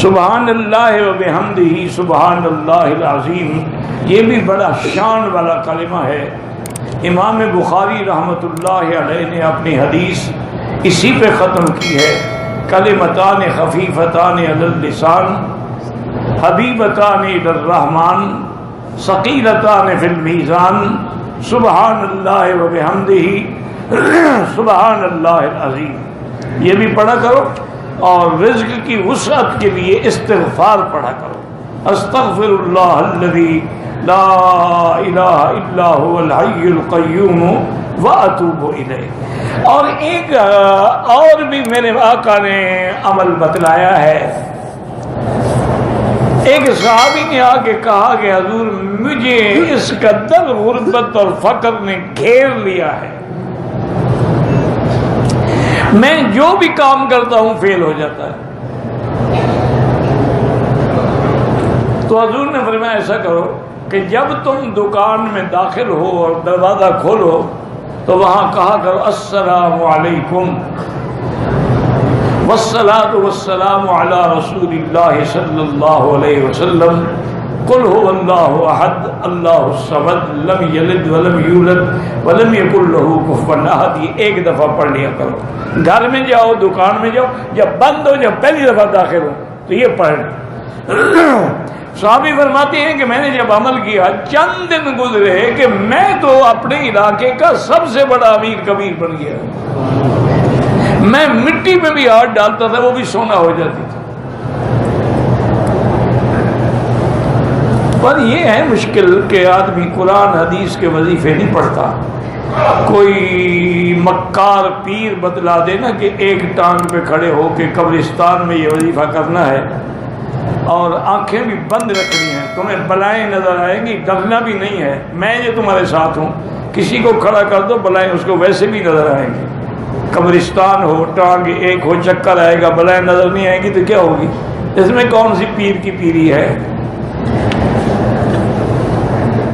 سبحان اللہ و بحمدہ سبحان اللہ العظیم، یہ بھی بڑا شان والا کلمہ ہے۔ امام بخاری رحمۃ اللہ علیہ نے اپنی حدیث اسی پہ ختم کی ہے، کلمتان خفیفتان علی اللسان حبیبتان الی الرحمن ثقیلتان فی المیزان سبحان اللہ و بحمدہ سبحان اللہ العظیم۔ یہ بھی پڑھا کرو، اور رزق کی وسعت کے لیے استغفار پڑھا کرو، استغفر اللہ الذی لا الہ الا هو الحی القیوم واتوب الیہ۔ اور ایک اور بھی میرے آقا نے عمل بتلایا ہے۔ ایک صحابی نے آ کے کہا کہ حضور مجھے اس قدر غربت اور فقر نے گھیر لیا ہے، میں جو بھی کام کرتا ہوں فیل ہو جاتا ہے۔ تو حضور نے فرمایا ایسا کرو کہ جب تم دکان میں داخل ہو اور دروازہ کھولو تو وہاں کہا کرو السلام علیکم والصلاة والسلام علی رسول اللہ صلی اللہ علیہ وسلم قل هو اللہ احد اللہ الصمد لم یلد ولم یولد ولم یکن له کفوا احد۔ یہ ایک دفعہ پڑھ لیا کرو، گھر میں جاؤ، دکان میں جاؤ، جب بند ہو، جب پہلی دفعہ داخل ہو تو یہ پڑھ۔ صحابی فرماتے ہیں کہ میں نے جب عمل کیا چند دن گزرے کہ میں تو اپنے علاقے کا سب سے بڑا امیر کبیر بن گیا، میں مٹی میں بھی ہاتھ ڈالتا تھا وہ بھی سونا ہو جاتی تھی۔ پر یہ ہے مشکل کہ آدمی قرآن حدیث کے وظیفے نہیں پڑھتا۔ کوئی مکار پیر بتلا دے نا کہ ایک ٹانگ پہ کھڑے ہو کے قبرستان میں یہ وظیفہ کرنا ہے اور آنکھیں بھی بند رکھنی ہیں، تمہیں بلائیں نظر آئیں گی، ڈرنا بھی نہیں ہے، میں جو تمہارے ساتھ ہوں، کسی کو کھڑا کر دو بلائیں اس کو ویسے بھی نظر آئیں گی۔ قبرستان ہو، ٹانگ ایک ہو، چکر آئے گا، بلائیں نظر نہیں آئیں گی تو کیا ہوگی؟ اس میں کون سی پیر کی پیری ہے؟